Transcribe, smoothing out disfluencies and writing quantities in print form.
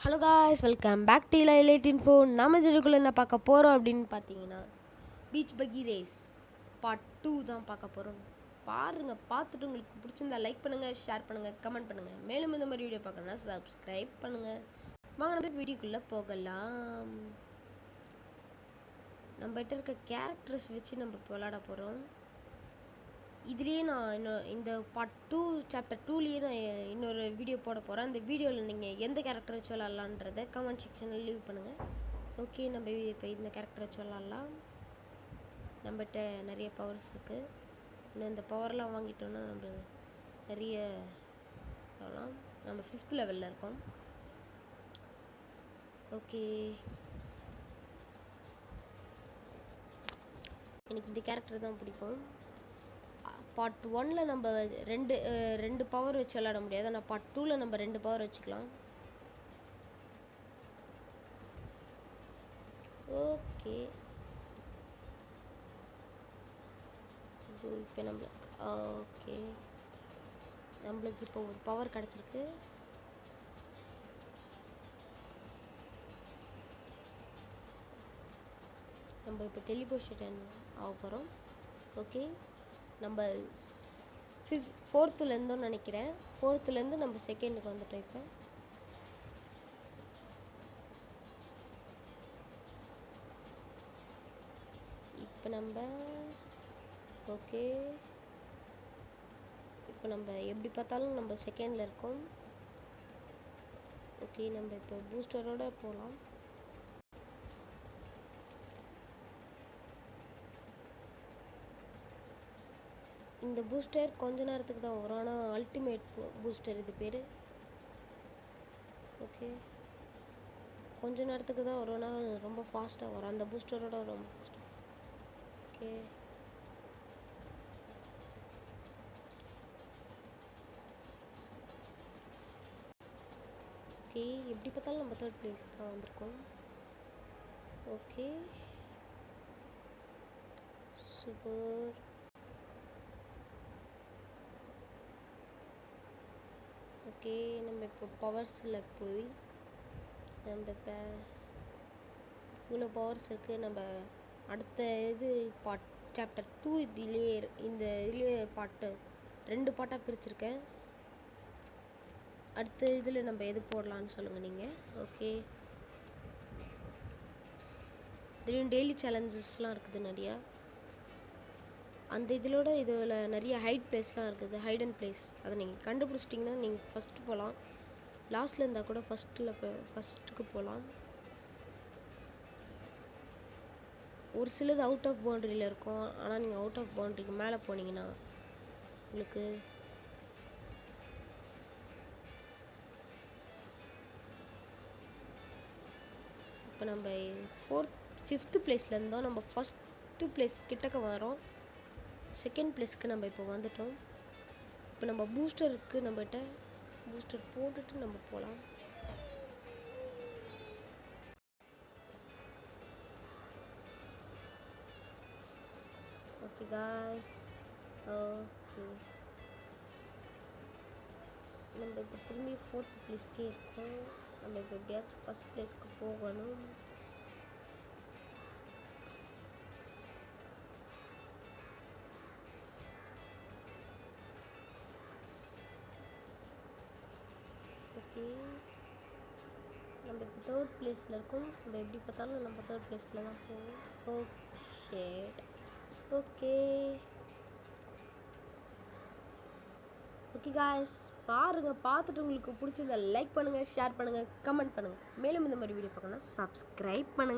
Hello guys, welcome back to Light Info. நம்ம இதுக்குள்ளே என்ன பார்க்க போகிறோம் அப்படின்னு பார்த்தீங்கன்னா, பீச் பக்கி ரேஸ் பார்ட் 2 தான் பார்க்க போகிறோம். பார்த்துட்டு உங்களுக்கு பிடிச்சிருந்தா லைக் பண்ணுங்கள், ஷேர் பண்ணுங்கள், கமெண்ட் பண்ணுங்கள். மேலும் இந்த மாதிரி வீடியோ பார்க்கணுன்னா சப்ஸ்கிரைப் பண்ணுங்கள். வாங்க நம்ம வீடியோக்குள்ளே போகலாம். நம்மகிட்ட இருக்க கேரக்டர்ஸ் வச்சு நம்ம இப்போ விளாட போகிறோம். இதுலேயே நான் இந்த பார்ட் 2 சாப்டர் 2லேயே நான் இன்னொரு வீடியோ போட போகிறேன். அந்த வீடியோவில் நீங்கள் எந்த கேரக்டர் வச்சு விளாட்லான்றதை கமெண்ட் செக்ஷனில் லீவ் பண்ணுங்கள். ஓகே, நம்ம இப்போ இந்த கேரக்டர் வச்சு விளாட்லாம். நம்மகிட்ட நிறைய பவர்ஸ் இருக்குது. இன்னும் இந்த பவர்லாம் வாங்கிட்டோன்னா நம்ம நிறைய சொல்லலாம். நம்ம 5th லெவலில் இருக்கோம். ஓகே, எனக்கு இந்த கேரக்டர் தான் பிடிக்கும். பார்ட் 1ல் நம்ம ரெண்டு பவர் வச்சு விளாட முடியாது. ஆனால் பார்ட் 2ல் நம்ம 2 பவர் வச்சுக்கலாம். ஓகே, இது இப்போ நம்மளுக்கு இப்போ ஒரு பவர் கிடச்சிருக்கு. நம்ம இப்போ டெலிபோர்ஷன் ஆக போகிறோம். ஓகே, நம்ம 4th நினைக்கிறேன். 4th நம்ம 2nd வந்துட்டோம். இப்போ நம்ம ஓகே, இப்போ நம்ம எப்படி பார்த்தாலும் நம்ம 2nd இருக்கோம். ஓகே, நம்ம இப்போ பூஸ்டரோட போகலாம். இந்த பூஸ்டர் கொஞ்ச நேரத்துக்கு தான் வரும். ஆனால் அல்டிமேட் பூஸ்டர் இது பேர். ஓகே, கொஞ்ச நேரத்துக்கு தான் வரும். ஆனால் ரொம்ப ஃபாஸ்ட்டாக வரும். அந்த பூஸ்டரோட ரொம்ப ஃபாஸ்ட்டாக. ஓகே, ஓகே, எப்படி பார்த்தாலும் நம்ம 3rd பிளேஸ் தான் வந்திருக்கோம். Okay, super. ஓகே, நம்ம இப்போ பவர்ஸில் போய் நம்ம இப்போ இவ்வளோ பவர்ஸ் இருக்குது. நம்ம அடுத்த இது பார்ட் சாப்டர் 2 இதுலேயே பார்ட்டு 2 பார்ட்டாக பிரிச்சுருக்கேன். அடுத்த இதில் நம்ம எது போடலான்னு சொல்லுங்கள் நீங்கள். ஓகே, இதுலேயும் டெய்லி சேலஞ்சஸ்லாம் இருக்குது நிறையா. அந்த இதில் நிறைய ஹைட் பிளேஸ்லாம் இருக்குது, ஹைட் அண்ட் பிளேஸ். அதை நீங்கள் கண்டுபிடிச்சிட்டிங்கன்னா நீங்கள் ஃபஸ்ட்டு போகலாம். லாஸ்ட்டில் இருந்தால் கூட ஃபஸ்ட்டுக்கு போகலாம். ஒரு சிலது அவுட் ஆஃப் பவுண்ட்ரியில் இருக்கும். ஆனால் நீங்கள் அவுட் ஆஃப் பவுண்ட்ரிக்கு மேலே போனீங்கன்னா உங்களுக்கு இப்போ நம்ம 5th பிளேஸில் இருந்தோம். நம்ம 1st பிளேஸ் கிட்டக்க வரோம். 2nd பிளேஸ்க்கு நம்ம இப்போ வந்துட்டோம். இப்போ நம்ம பூஸ்டருக்கு நம்மகிட்ட பூஸ்டர் போட்டுட்டு நம்ம போகலாம். ஓகே காய்ஸ், ஓகே, நம்ம இப்போ திரும்பி 4th பிளேஸ்க்கே இருக்கோம். நம்ம இப்போ எப்படியாச்சும் 1st பிளேஸ்க்கு போகணும். ஓகே, நம்ம இப்போ 3rd பிளேஸில் இருக்கோம். நம்ம எப்படி பார்த்தாலும் நம்ம 3rd பிளேஸில் தான் போவோம். ஓகே, ஓகே, ஓகே காய்ஸ், பார்த்துட்டு உங்களுக்கு பிடிச்சதை லைக் பண்ணுங்கள், ஷேர் பண்ணுங்கள், கமெண்ட் பண்ணுங்கள். மேலும் இந்த மாதிரி வீடியோ பார்க்கணுன்னா சப்ஸ்கிரைப் பண்ணுங்கள்.